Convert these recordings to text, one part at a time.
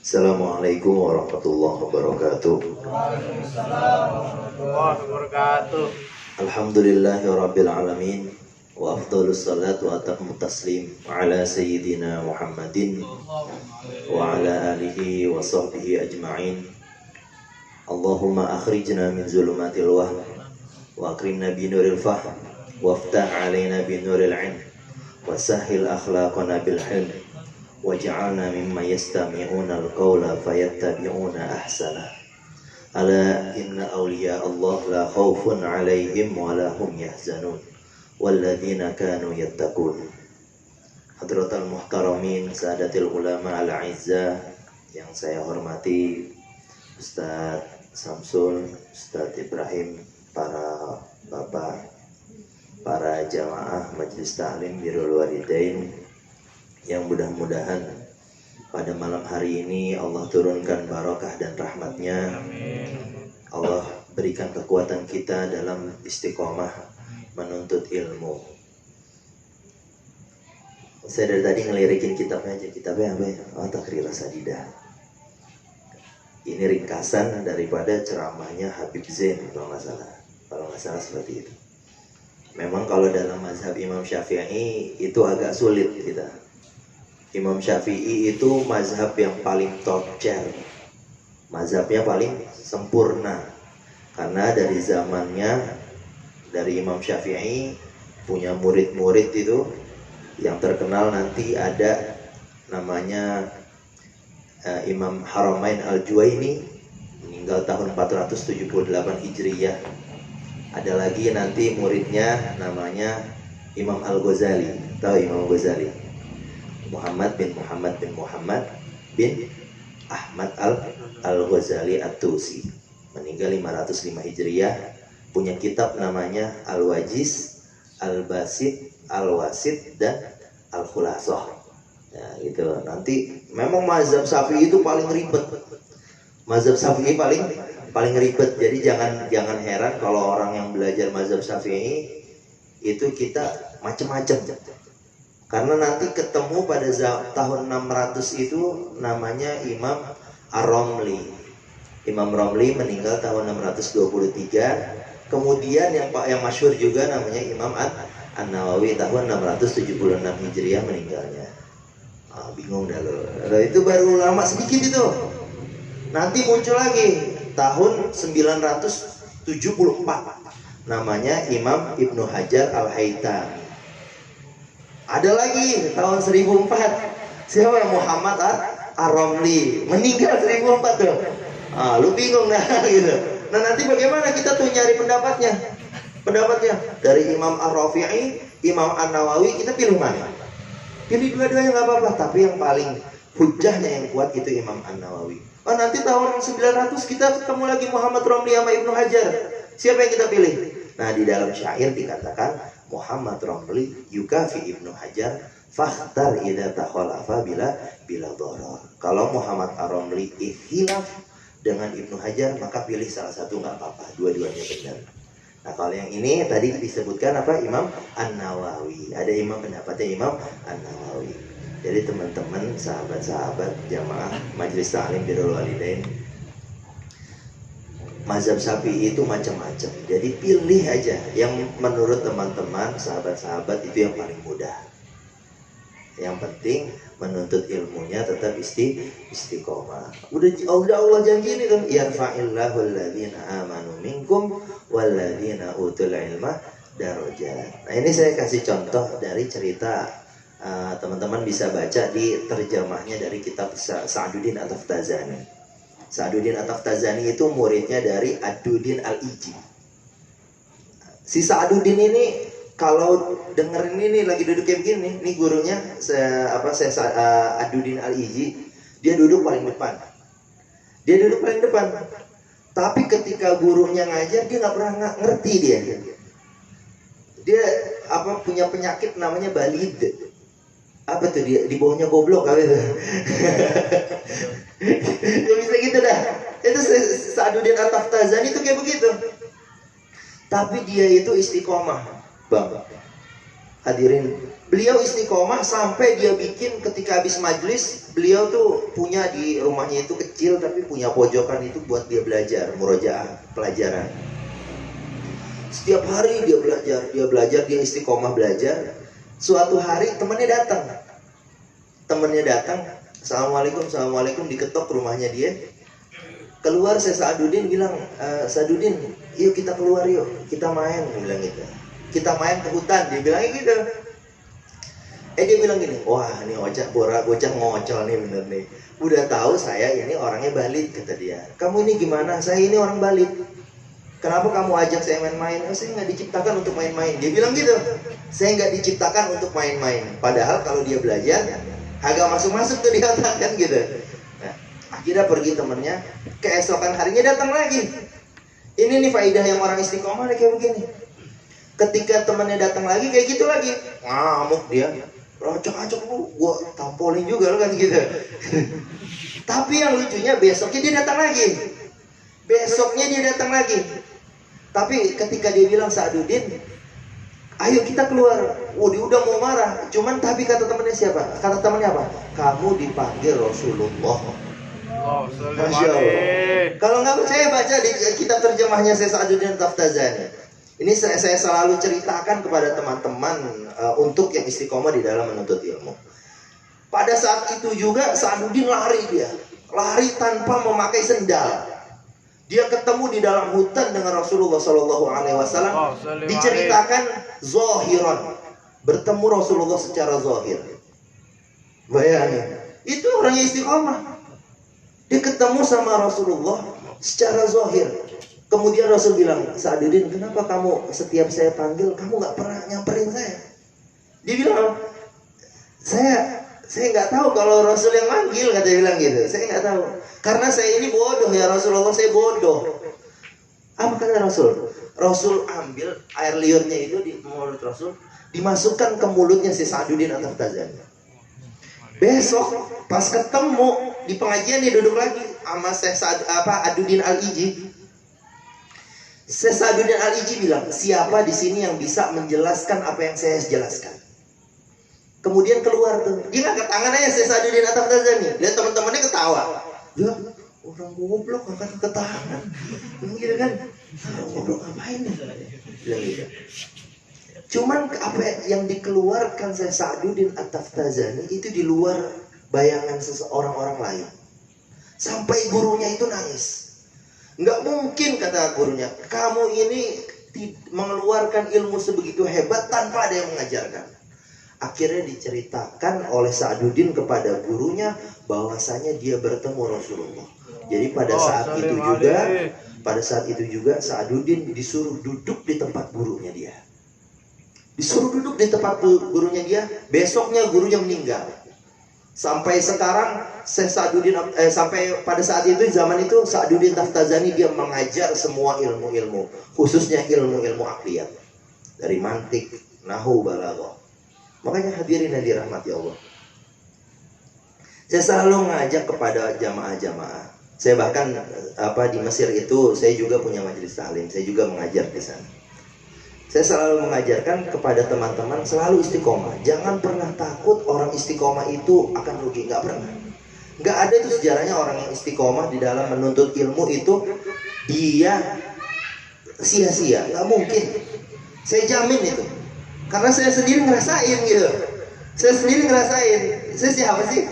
Assalamualaikum warahmatullahi wabarakatuh. Waalaikumsalam warahmatullahi wabarakatuh. Alhamdulillahirabbil alamin wa afdhalus salatu wa atammu taslim ala sayyidina Muhammadin wa ala alihi wa sahbihi ajma'in. Allahumma akhrijna min zulumatil wahm wa akrimna bi nuril fahm waftah alaina bi nuril ilm wa sahhil akhlaqana bil hilm waj'alna mimma yastami'una al-qawla fayattabi'una ahsana. Ala inna awliya Allah la khawfun 'alaihim wa la hum yahzanun walladzina kanu yattaqun. Hadratal muhtaramin sadatil ulama al-'izzah yang saya hormati, Ustaz Samsul, Ustaz Ibrahim, para bapak, para jamaah Majelis Ta'lim Birrul Walidain, yang mudah-mudahan pada malam hari ini Allah turunkan barakah dan rahmatnya. Allah berikan kekuatan kita dalam istiqomah menuntut ilmu. Saya dari tadi ngelirikin kitabnya aja. Kitabnya apa ya? Oh, Takririah Sadidah. Ini ringkasan daripada ceramahnya Habib Zain kalau nggak salah seperti itu. Memang kalau dalam mazhab Imam Syafi'i itu agak sulit kita. Imam Syafi'i itu mazhab yang paling torcer, mazhabnya paling sempurna, karena dari zamannya, dari Imam Syafi'i punya murid-murid itu yang terkenal nanti ada namanya Imam Haramain Al-Juwaini, meninggal tahun 478 Hijriyah. Ada lagi nanti muridnya namanya Imam Al-Ghazali. Tahu Imam Al-Ghazali? Muhammad bin Ahmad Al-Ghazali At-Tusi, meninggal 505 Hijriyah, punya kitab namanya Al-Wajiz, Al-Basit, Al-Wasit, dan Al-Khulasah. Ya, gitu. Nanti memang mazhab Syafi'i itu paling ribet. Mazhab Syafi'i paling ribet. Jadi jangan heran kalau orang yang belajar mazhab Syafi'i itu kita macam-macam. Karena nanti ketemu pada tahun 600 itu namanya Imam Ar-Romli. Imam Romli meninggal tahun 623. Kemudian yang masyhur juga namanya Imam An-Nawawi tahun 676 Hijriah meninggalnya. Bingung dah lo. Itu baru lama sedikit itu. Nanti muncul lagi tahun 974. Namanya Imam Ibnu Hajar Al-Haytami. Ada lagi tahun 1004. Siapa? Muhammad Ar-Romli, meninggal 1004 tuh. Lu bingung dah gitu. Nah, nanti bagaimana kita tuh nyari pendapatnya? Dari Imam Ar-Rafi'i, Imam An-Nawawi, kita pilih mana? Pilih dua-duanya nggak apa-apa, tapi yang paling hujahnya yang kuat itu Imam An-Nawawi. Nanti tahun 900 kita ketemu lagi Muhammad Romli sama Ibnu Hajar. Siapa yang kita pilih? Nah, di dalam syair dikatakan Muhammad Romli yukafi Ibnu Hajar fakhtar idza takhalafa bila dharar. Kalau Muhammad Ar-Romli ikhtilaf dengan Ibnu Hajar, maka pilih salah satu, nggak apa-apa, dua-duanya benar. Nah, kalau yang ini tadi disebutkan apa? Imam An-Nawawi. Ada imam pendapatnya Imam An-Nawawi. Jadi teman-teman, sahabat-sahabat jamaah Majelis Ta'lim Birrul Walidain, mazhab Syafi'i itu macam-macam. Jadi pilih aja yang menurut teman-teman, sahabat-sahabat itu yang paling mudah. Yang penting menuntut ilmunya tetap istiqomah. Udah Allah janji ini kan, yarfa'illahu alladzina amanu minkum walladzina utul ilma darajat. Nah, ini saya kasih contoh dari cerita, teman-teman bisa baca di terjemahnya dari kitab Sa'duddin At-Taftazani. Sa'duddin At-Taftazani itu muridnya dari Ad-Duddin Al-Iji. Si Sa'duddin ini kalau dengerin ini lagi duduk kayak begini, nih gurunya Ad-Duddin Al-Iji, dia duduk paling depan. Tapi ketika gurunya ngajar, dia nggak pernah ngerti dia. Dia punya penyakit namanya balid. Apa tuh dia di bawahnya goblok apa itu? Dia bisa gitu dah. Itu Sa'duddin At-Taftazani itu kayak begitu. Tapi dia itu istiqomah, Bang. Hadirin Beliau istiqomah sampai dia bikin ketika habis majlis, beliau tuh punya di rumahnya itu kecil tapi punya pojokan itu buat dia belajar, murojaah, pelajaran. Setiap hari dia belajar, dia istiqomah belajar. Suatu hari temannya datang. Assalamualaikum, diketok rumahnya dia. Keluar saya Sa'aduddin bilang, Sa'aduddin, yuk kita keluar yuk, kita main, dia bilang gitu. Kita main ke hutan, dia bilang gitu. Dia bilang gini, wah ini bocah ngocol nih bener nih. Udah tahu saya ini orangnya Bali, kata dia. Kamu ini gimana? Saya ini orang Bali. Kenapa kamu ajak saya main-main? Saya nggak diciptakan untuk main-main. Dia bilang gitu. Saya nggak diciptakan untuk main-main. Padahal kalau dia belajar, agak masuk-masuk tuh di otak kan gitu. Nah, akhirnya pergi temennya. Keesokan harinya datang lagi. Ini nih faidah yang orang istiqomah kayak begini. Ketika temannya datang lagi kayak gitu lagi, ngamuk dia. Rocok-acok lu, gua tampolin juga kan gitu. Tapi yang lucunya besoknya dia datang lagi. Tapi ketika dia bilang Sa'aduddin, ayo kita keluar. Dia udah mau marah. Cuman tapi kata temannya siapa? Kata temannya apa? Kamu dipanggil Rasulullah. Masya Allah. Kalau nggak percaya baca di kitab terjemahnya Syekh Sa'aduddin Taftazani. Ini saya selalu ceritakan kepada teman-teman untuk yang istiqomah di dalam menuntut ilmu. Pada saat itu juga Sa'aduddin lari tanpa memakai sendal. Dia ketemu di dalam hutan dengan Rasulullah SAW. Diceritakan zohiron, bertemu Rasulullah secara zohir. Bayangin, itu orang yang istiqomah. Dia ketemu sama Rasulullah secara zohir. Kemudian Rasul bilang, Sa'aduddin, kenapa kamu setiap saya panggil kamu nggak pernah nyamperin saya? Dia bilang, saya nggak tahu kalau Rasul yang manggil, kata dia bilang gitu. Saya nggak tahu, karena saya ini bodoh ya Rasulullah, saya bodoh. Apa kata Rasul? Rasul ambil air liurnya itu di mulut Rasul, dimasukkan ke mulutnya si Sa'aduddin At-Taftazani. Besok pas ketemu di pengajian dia duduk lagi sama Aduddin Al-Iji. Syekh Sa'aduddin Al-Iji bilang, siapa di sini yang bisa menjelaskan apa yang saya jelaskan? Kemudian keluar tuh, dia ngangkat tangan aja Syekh Sa'aduddin At-Taftazani. Lihat teman-temannya ketawa. Dia orang goblok angkat tangan, gitu kan? Orang goblok ngapain nih? Bilang gitu. Cuman apa yang dikeluarkan Syekh Sa'aduddin At-Taftazani itu di luar bayangan orang lain. Sampai gurunya itu nangis. Nggak mungkin, kata gurunya, kamu ini mengeluarkan ilmu sebegitu hebat tanpa ada yang mengajarkan. Akhirnya diceritakan oleh Sa'aduddin kepada gurunya bahwasanya dia bertemu Rasulullah. Jadi pada saat itu juga Sa'aduddin disuruh duduk di tempat gurunya dia. Besoknya gurunya meninggal. Sampai sekarang sampai pada saat itu, zaman itu Sa'aduddin Taftazani dia mengajar semua ilmu-ilmu, khususnya ilmu-ilmu akliyat, dari mantik, nahwu, balaghah. Makanya hadirin yang dirahmati Allah, saya selalu mengajak kepada jamaah-jamaah. Saya bahkan di Mesir itu saya juga punya majelis taklim, saya juga mengajar di sana. Saya selalu mengajarkan kepada teman-teman selalu istiqomah. Jangan pernah takut orang istiqomah itu akan rugi. Nggak pernah. Nggak ada itu sejarahnya orang yang istiqomah di dalam menuntut ilmu itu dia sia-sia. Nggak mungkin. Saya jamin itu. Karena saya sendiri ngerasain gitu. Saya siapa sih?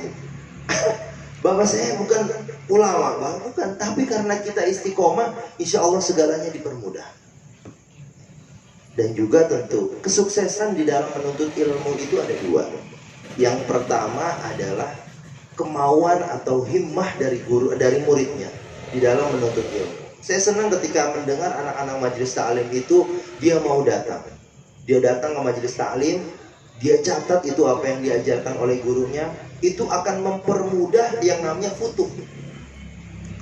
Bapak saya bukan ulama, bukan. Tapi karena kita istiqomah, insya Allah segalanya dipermudah. Dan juga tentu kesuksesan di dalam menuntut ilmu itu ada dua. Yang pertama adalah kemauan atau himmah dari muridnya di dalam menuntut ilmu. Saya senang ketika mendengar anak-anak majelis ta'lim itu dia mau datang. Dia datang ke majelis ta'lim, dia catat itu apa yang diajarkan oleh gurunya, itu akan mempermudah yang namanya futuh.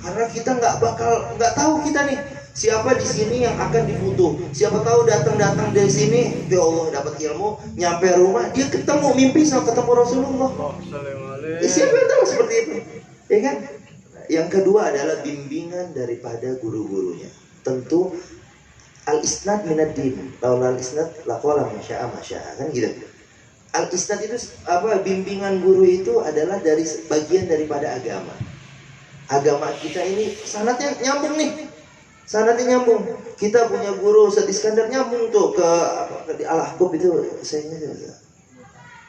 Karena kita nggak tahu kita nih siapa di sini yang akan difutuh. Siapa tahu datang dari sini, ya Allah dapat ilmu, nyampe rumah dia mimpi sama ketemu Rasulullah. Siapa yang tahu seperti itu? Ya kan? Yang kedua adalah bimbingan daripada guru-gurunya. Tentu al-isnad minad din. Tahu al-isnad laqala masya'a kan gitu. Al-isnad itu apa? Bimbingan guru itu adalah dari bagian daripada agama. Agama kita ini sanadnya nyambung nih. Sanadnya nyambung. Kita punya guru Ustaz Iskandar nyambung tuh ke Al-Ahbab itu saya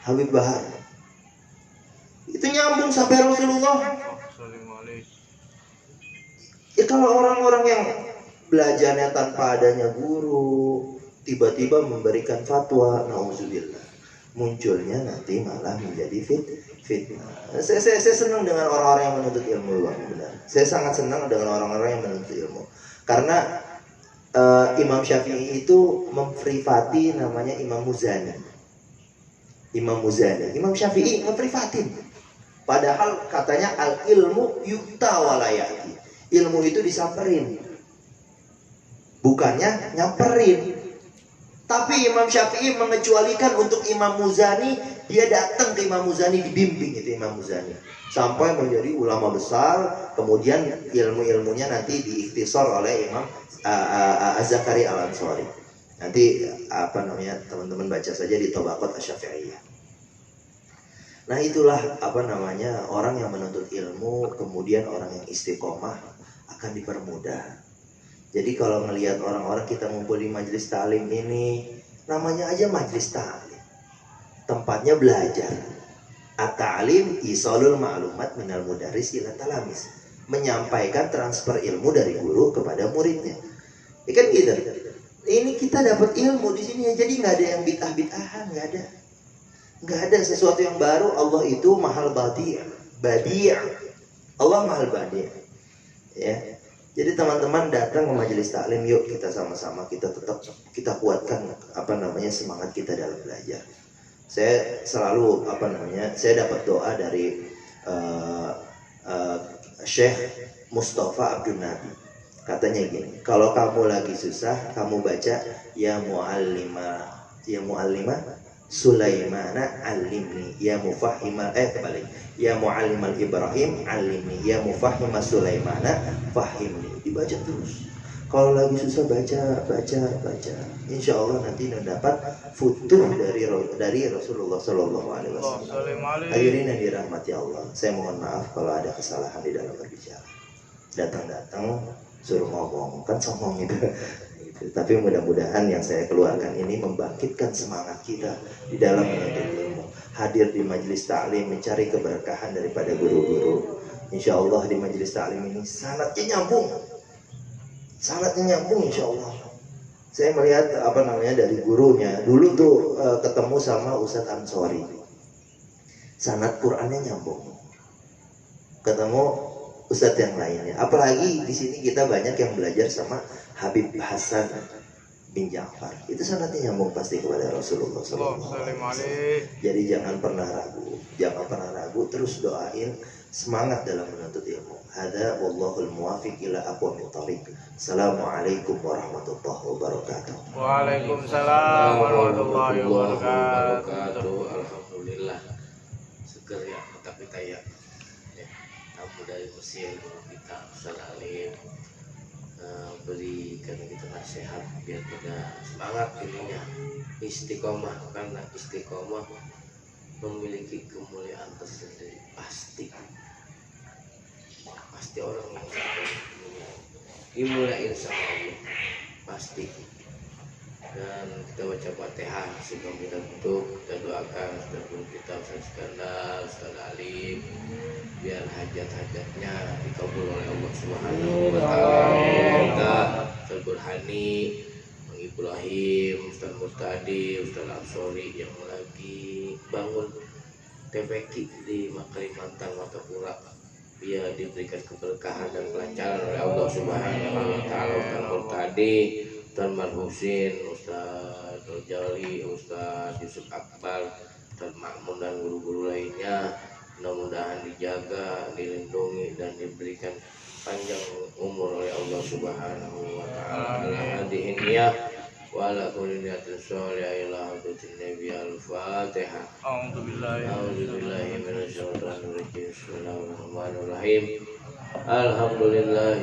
Habib Bahar. Itu nyambung sampai Rasulullah. Ya kalau orang-orang yang belajarnya tanpa adanya guru, tiba-tiba memberikan fatwa, nauzubillah, munculnya nanti malah menjadi fitnah. Saya senang dengan orang-orang yang menuntut ilmu, benar. Saya sangat senang dengan orang-orang yang menuntut ilmu. Karena Imam Syafi'i itu memprivati namanya Imam Muzani. Imam Syafi'i memprivatin. Padahal katanya al ilmu yukta walayati. Ilmu itu disamperin, bukannya nyamperin. Tapi Imam Syafi'i mengecualikan untuk Imam Muzani. Dia datang ke Imam Muzani, dibimbing itu Imam Muzani sampai menjadi ulama besar. Kemudian ilmu-ilmunya nanti diikhtisar oleh Imam Az-Zakari Al-Ansari. Nanti apa namanya, teman-teman baca saja di Tabaqat Asy-Syafi'iyah. Nah itulah apa namanya, orang yang menuntut ilmu, kemudian orang yang istiqomah akan dipermudah. Jadi kalau melihat orang-orang kita ngumpul di majelis ta'lim ini, namanya aja majelis ta'lim, tempatnya belajar. At-ta'lim isalul ma'lumat minal mudarris ila talamis, menyampaikan transfer ilmu dari guru kepada muridnya. Ya kan gitu. Ini kita dapat ilmu di sini, jadi nggak ada yang bid'ah-bid'ahan, nggak ada sesuatu yang baru. Allah itu mahal badi'. Allah mahal badi'. Ya. Jadi teman-teman datang ke majelis taklim, yuk kita sama-sama kita kuatkan apa namanya semangat kita dalam belajar. Saya selalu saya dapat doa dari Syekh Mustafa Abdul Nabi. Katanya gini, kalau kamu lagi susah, kamu baca ya mu'allima Sulaimana alimni, ya mufahima ya mu'allimal Ibrahim alimni, ya mufahima Sulaimana fahimni. Dibaca terus. Kalau lagi susah baca. Insya Allah nanti mendapat futuh dari Rasulullah Sallallahu Alaihi Wasallam. Hadirin yang dirahmati Allah, saya mohon maaf kalau ada kesalahan di dalam berbicara. Datang suruh ngomong, kan songong gitu. Tapi mudah-mudahan yang saya keluarkan ini membangkitkan semangat kita di dalam menuntut ilmu. Hadir di majelis taklim mencari keberkahan daripada guru-guru. Insya Allah di majelis taklim ini sanadnya nyambung insya Allah. Saya melihat dari gurunya dulu tuh ketemu sama Ustadz Ansori, sanad Qurannya nyambung. Ketemu Ustadz yang lainnya, apalagi di sini kita banyak yang belajar sama Habib Hasan bin Ja'far, itu sanadnya nyambung pasti kepada Rasulullah SAW. Jadi jangan pernah ragu, terus doain, semangat dalam menuntut ilmu. Hada wallahul muwafiq ila aqwamit thariq. Assalamualaikum warahmatullahi wabarakatuh. Waalaikumsalam warahmatullahi wabarakatuh. Alhamdulillah, seger ya mata kita ya. Tamu dari Mesir guru kita Ustaz Alim, berikan kita nasihat biar kita semangat ininya, istiqomah. Karena istiqomah memiliki kemuliaan tersendiri, pasti orang yang dimulain sama Allah pasti. Dan kita baca Fatihah sebelum kita tutup, kita doakan Ustaz guru kita Ustaz Iskandar, Ustaz Alim, biar hajat-hajatnya dikabul oleh Allah Subhanahu wa taala. Ustaz Burhani, Bang Ibrahim, Ustaz Murtadi, Ustaz Ansori yang lagi bangun TPQ di Kalimantan Watapura, biar diberikan keberkahan dan kelancaran oleh Allah Subhanahu wa taala. Ustaz Murtadi, Ustaz Marhusin, Ustaz Jali, Ustaz Yusuf Akbar, Ustaz Makmun dan guru-guru lainnya, mudah-mudahan dijaga, dilindungi dan diberikan panjang umur oleh Allah Subhanahu wa taala. Hadihin ya wa ala kulli niyatin sholihah ila hadratin nabi al-fatihah. A'udzubillahi minasyaitonir rajim. Bismillahirrahmanirrahim. Alhamdulillah.